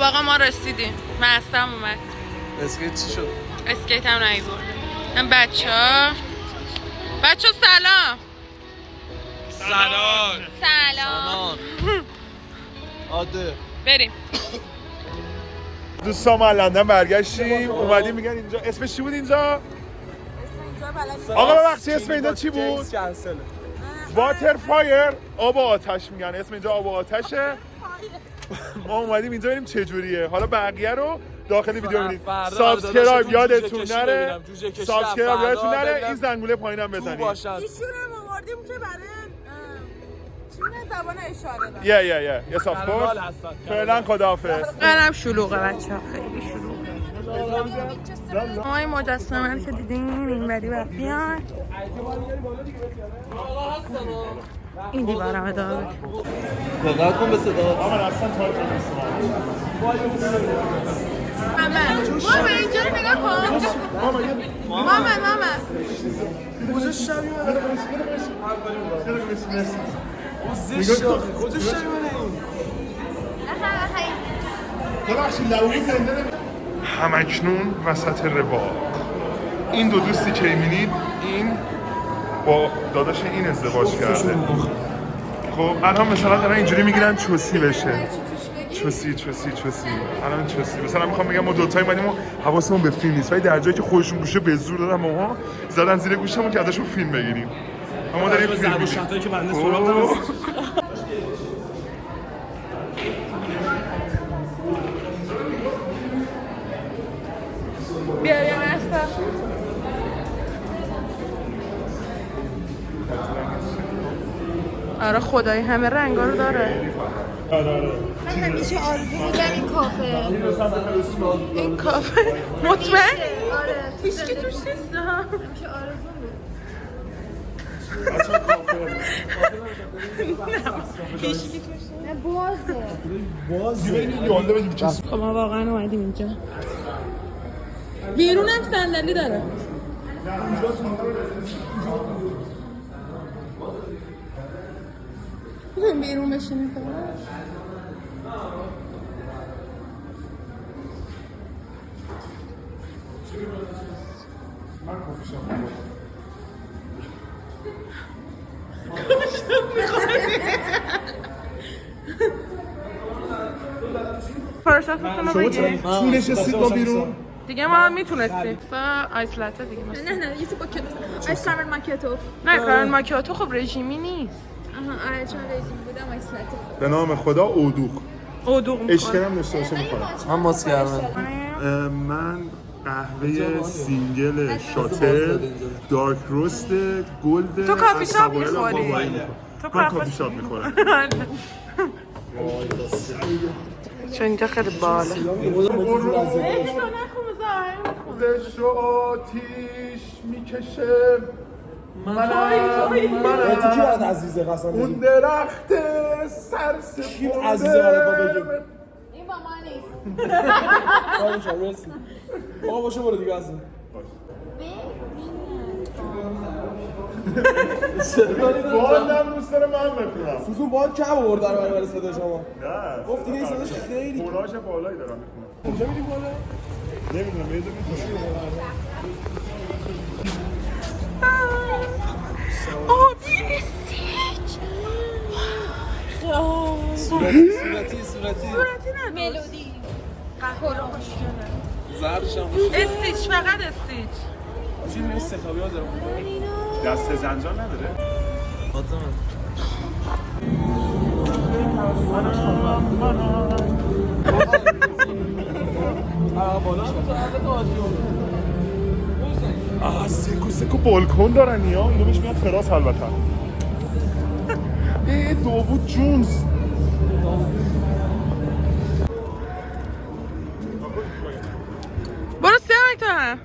آقا ما رسیدیم. مستم اومد. اسکیت چی شد؟ اسکیت هم نیورد. هم بچه ها سلام. سلام. عاده بریم. دوستان ما لندن برگشتیم اومدیم میگن اینجا اسمش چی بود اینجا؟ آقا ببخشید اسم اینجا چی بود؟ واتر فایر، آب و آتش میگن. اسم اینجا آب و آتشه. ما اومدیم اینجا ببینیم چه جوریه. حالا بقیه رو داخل ویدیو ببینید. سابسکرایب یادتون نره. سابسکرایب یادتون نره. این زنگوله پایینم بزنید. ایشون هم آوردیم که برای زبان اشاره دارم. Yes of course. فعلا خداحافظ. قرم شلوغه بچه‌ها، خیلی شلوغه. ما این مجسمه رو که دیدیم اینوری بیان. این دیوارم داره. دقت کن به صدا. من اصلا تایپ نیستم. ماما اینجا رو نگاه کن. ماما کجا شبیه کجا شبیه همکنون وسط رباط این دو دوستی که می‌بینید این با داداش این ازدواج کرده. خب الان مثلا دارن اینجوری میگیرن چوسی بشه. چوسی الان چوسی مثلا میخوام بگم ما دوتایی اومدیم و حواسمون به فیلم نیست ولی در جایی که خودشون گوشه به زور دادن ماها زدن زیر گوشمون که ازشون فیلم بگیریم. ما داریم فیلم می‌بینیم که بنده سراغ دارم. بیا نستا. آره خدایی همه رنگا رو داره. من همیشه آرزو بودم این کافه مطمئن؟ آره هیچکی توش نیست. همیشه آرزو بود. هیچکی توش نیست. نه بازه. خب ما واقعا اومدیم اینجا. بیرون هم صندلی داره. بیرون بشینیم فقط. شما تو نشستید ما بیرون؟ دیگه ما میتونستیم آیس لاته دیگه مثلا. نه یه با کلاس آیس کارمل ماکیاتو. نه کارمل ماکیاتو خب رژیمی نیست. آره چون رژیم بودم آیس لاته. به نام خدا اودوغ میکنه. اشکرم داشته باشه میخورم. من ماسک کردم. من قهوه سینگل شاتر دارک روست گلد. تو کافی شاپ میخوری؟ من کافی شاپ میخورم. چون اینجا خیلی بالا. زش و آتیش میکشه منم تو کی باید عزیزه قسم اون درخت سرسبونه کی عزیزه باید بگیم این با ما نیست. باشه مرسی آقا باشه برو دیگه عزیزه باندم دوست داره من بخونم. سوزون باید کم آورد در برابر صدا شما. نه گفت دیگه این صداش خیلی کوراژ بالایی دارم میخونم. کجا میریم بالا؟ نمیدونم میدونم آبی استیج. صورتی نه ملودی. قهوه خوشگله. زردش هم استیج فقط استیج. چی این ستابی ها دارم دست زنجان نداره؟ فاطمه سکو بالکن دارن یا اینو بهش میاد تراس البته. داوود جونز برو سیامک تو هم.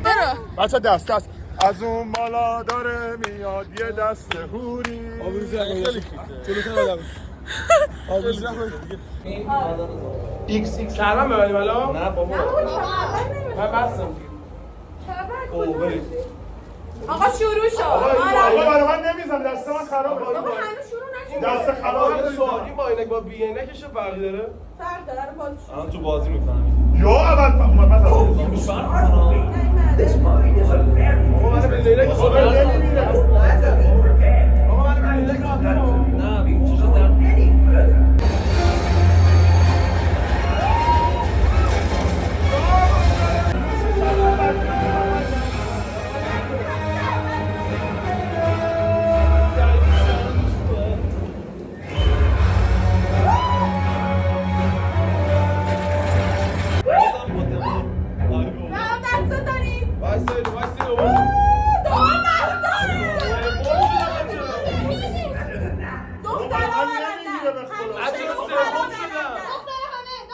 برو بچه دست از اون بالا داره میاد یه دست هوری. آبروزی نکنید جلوتر آدم آبروزی نکنید ایکس کلم ببریم الان؟ نه بابا من بستم آقا شروع شد. آقا برای من نمیزم دست من خرابه. دست خراب سوالی با عینک با بی عینکش چه فرقی داره؟ فرق داره رو بازش. الان تو بازی میفهمی. یا اول اومد مثلا آقا من بی عینک خدا نمیبینم. آقا من بی عینک نه بی چشم در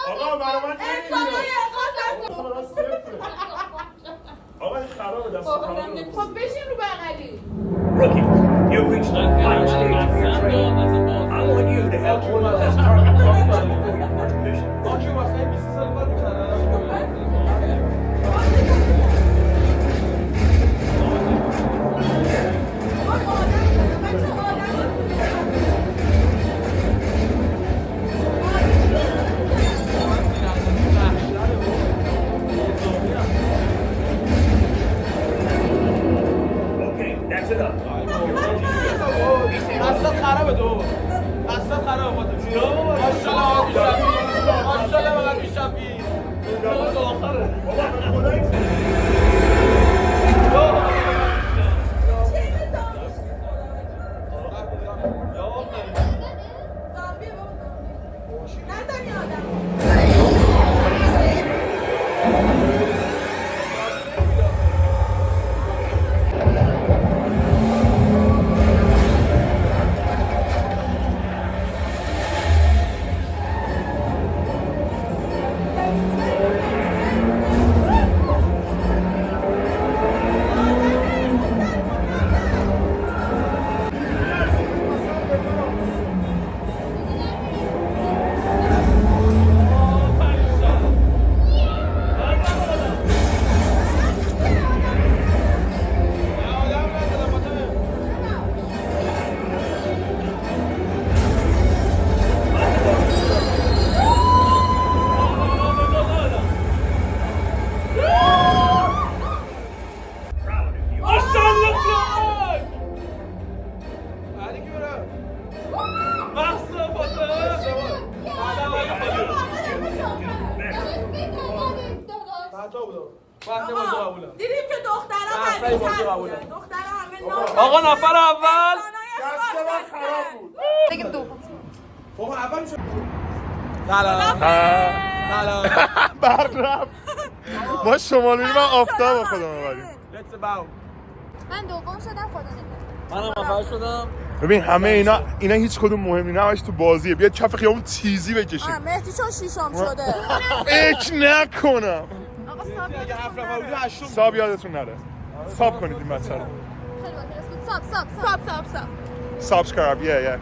آقا برای من آقا این خرابه دست خرابه خب بشین رو بغلی. Rookie, you've reached the final stage of your training. I want you to help one of us target competition. آکی واسه 20 سال کار می‌کردم. Okay, that's enough. دستت خرابه تو. دستت خرابه خودت. ماشاءالله فقط بیشافی. تو آخره. دیدیم که دخترها قوی‌تر دخترها همه آقا نفر اول دست من خراب بود بگیم دوم. بابا اول شد سلام برق رفت ما شمال میریم آفتاب با خودم ببریم Let's bow. من دوم شدم خدا نگهدار. منم اول شدم. ببین همه اینا هیچ کدوم مهم نه همش تو بازیه بیاد کف خیابون تیزی بکشیم مهدی چون شیشم شده. فکر نکنم آقا ساب اگه 7 نفر بودی 8 ساب یادتون نره ساب کنید این بچه رو خیلی باحال. ساب سابسکرایب yeah